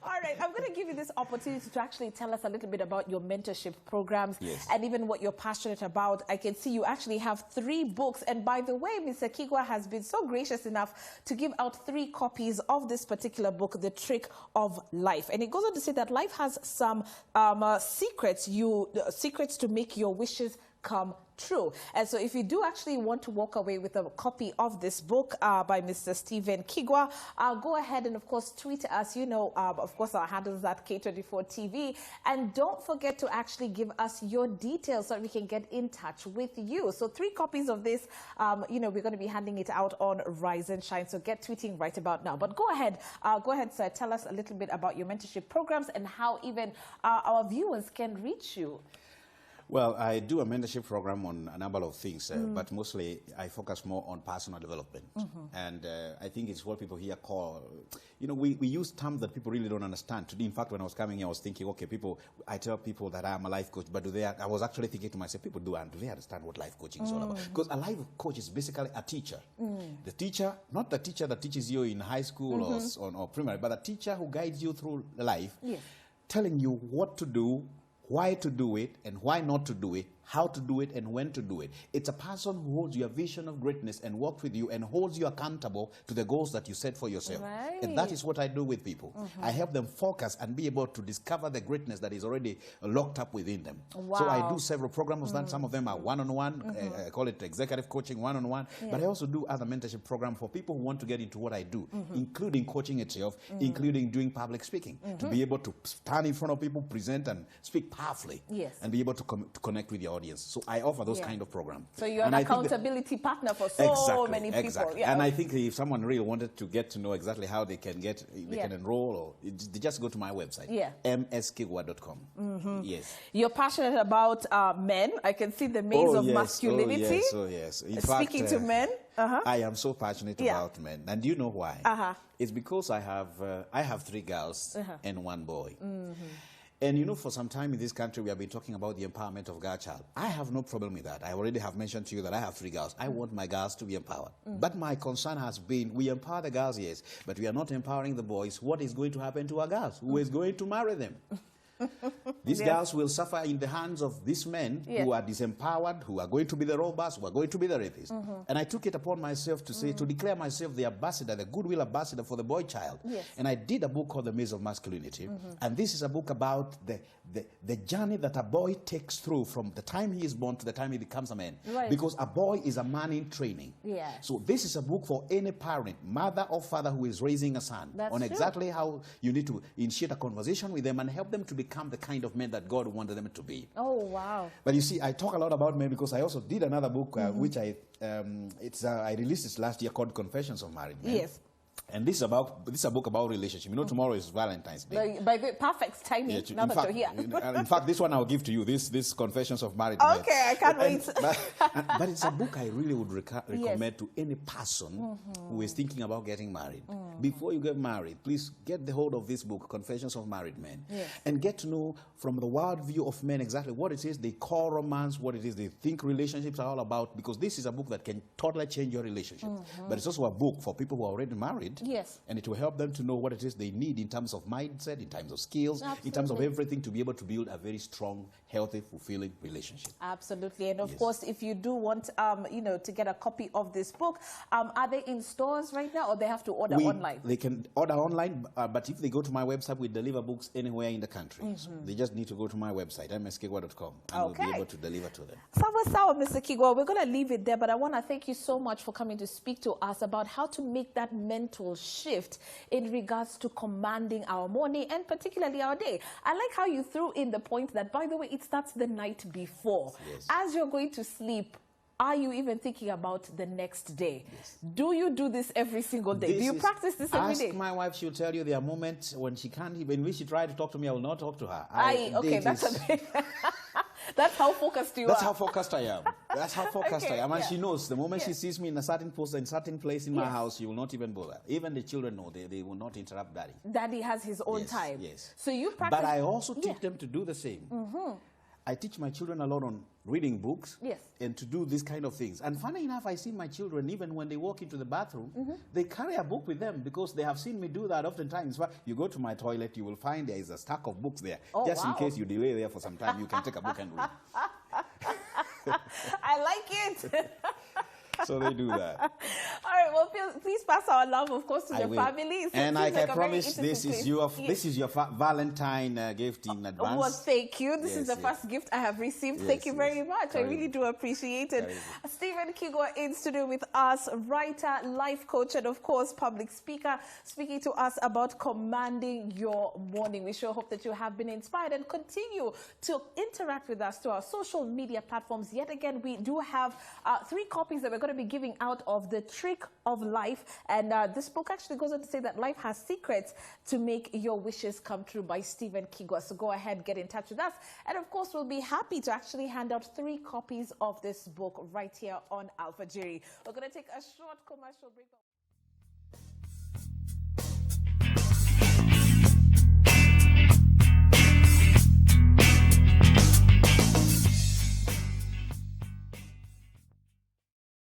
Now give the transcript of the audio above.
All right, I'm going to give you this opportunity to actually tell us a little bit about your mentorship programs Yes. and even what you're passionate about. I can see you actually have 3 books. And by the way, Mr. Kigwa has been so gracious enough to give out 3 copies of this particular book, The Trick of Life. And it goes on to say that life has some secrets to make your wishes come true. And so if you do actually want to walk away with a copy of this book by Mr. Stephen Kigwa, go ahead and, of course, tweet us. You know, of course, our handle is at K24TV. And don't forget to actually give us your details so that we can get in touch with you. So 3 copies of this, you know, we're going to be handing it out on Rise and Shine. So get tweeting right about now. But go ahead, sir. Tell us a little bit about your mentorship programs and how even our viewers can reach you. Well, I do a mentorship program on a number of things, but mostly I focus more on personal development. And I think it's what people here call, you know, we use terms that people really don't understand. Today, in fact, when I was coming here, I was thinking, okay, I tell people that I'm a life coach, but I was actually thinking to myself, do they understand what life coaching is all about? Because a life coach is basically a teacher. The teacher, not the teacher that teaches you in high school or primary, but a teacher who guides you through life, telling you what to do, why to do it, and why not to do it, how to do it, and when to do it. It's a person who holds your vision of greatness and works with you and holds you accountable to the goals that you set for yourself. Right. And that is what I do with people. I help them focus and be able to discover the greatness that is already locked up within them. Wow. So I do several programs. Some of them are one-on-one. I call it executive coaching one-on-one. But I also do other mentorship programs for people who want to get into what I do, including coaching itself, including doing public speaking, to be able to stand in front of people, present and speak powerfully, and be able to connect with your audience. So I offer those kind of programs. So you're an accountability partner for so many people. Exactly. Yeah. And I think if someone really wanted to get to know exactly how they can can enroll, or they just go to my website, mskigwa.com. Yes. You're passionate about men. I can see the maze of masculinity. Oh, yes. In Speaking fact, to men. I am so passionate about men. And do you know why? It's because I have 3 girls and 1 boy. And you know, for some time in this country, we have been talking about the empowerment of girl child. I have no problem with that. I already have mentioned to you that I have 3 girls. I want my girls to be empowered. But my concern has been, we empower the girls, yes, but we are not empowering the boys. What is going to happen to our girls? Who is going to marry them? These girls will suffer in the hands of these men who are disempowered, who are going to be the robbers, who are going to be the rapists. And I took it upon myself to say, to declare myself the ambassador, the goodwill ambassador for the boy child. And I did a book called The Maze of Masculinity. And this is a book about the journey that a boy takes through from the time he is born to the time he becomes a man. Because a boy is a man in training. So this is a book for any parent, mother or father who is raising a son, on exactly how you need to initiate a conversation with them and help them to become the kind of men that God wanted them to be. Oh, wow. But you see, I talk a lot about men because I also did another book, which I released this last year, called Confessions of Married Men. Yes. And this is a book about relationship. You know, tomorrow is Valentine's Day. By the perfect timing, now that you're here. In fact, this one I'll give to you, this Confessions of Married Men. Okay, I can't wait. But it's a book I really would recommend to any person who is thinking about getting married. Before you get married, please get the hold of this book, Confessions of Married Men, and get to know from the world view of men exactly what it is they call romance, what it is they think relationships are all about, because this is a book that can totally change your relationship. But it's also a book for people who are already married. And it will help them to know what it is they need in terms of mindset, in terms of skills, in terms of everything, to be able to build a very strong, healthy, fulfilling relationship. Absolutely. And of course, if you do want, you know, to get a copy of this book, are they in stores right now, or they have to order online? They can order online, but if they go to my website, we deliver books anywhere in the country. So they just need to go to my website, mskigwa.com, and we'll be able to deliver to them. Sawa, Mr. Kigwa, we're going to leave it there, but I want to thank you so much for coming to speak to us about how to make that mental shift in regards to commanding our morning and particularly our day. I like how you threw in the point that, by the way, it starts the night before. As you're going to sleep, are you even thinking about the next day? Do you do this every single day? Do you practice this every day? Ask my wife, she'll tell you there are moments when she can't, when she tries to talk to me, I will not talk to her. Okay, that's how focused you are. That's how focused I am. That's how focused I am. And she knows the moment she sees me in a certain place in my house, she will not even bother. Even the children know they will not interrupt Daddy. Daddy has his own time. Yes. So you practice. But I also teach them to do the same. I teach my children a lot on reading books, yes, and to do these kind of things. And funny enough, I see my children, even when they walk into the bathroom, they carry a book with them because they have seen me do that oftentimes. You go to my toilet, you will find there is a stack of books there. Just in case you delay there for some time, you can take a book and read. I like it. So they do that. All right, well, please pass our love, of course, to the family. And like I promised, this is your Valentine gift in advance. Well, thank you. This is the first gift I have received. Thank you very much. I really do appreciate it. Stephen Kigwa in studio with us, writer, life coach, and of course, public speaker, speaking to us about commanding your morning. We sure hope that you have been inspired and continue to interact with us to our social media platforms. Yet again, we do have 3 copies that we're going to be giving out of The Trick of Life, and this book actually goes on to say that life has secrets to make your wishes come true by Stephen Kigwa. So go ahead, get in touch with us, and of course we'll be happy to actually hand out 3 copies of this book right here on Alpha Jiri. We're going to take a short commercial break.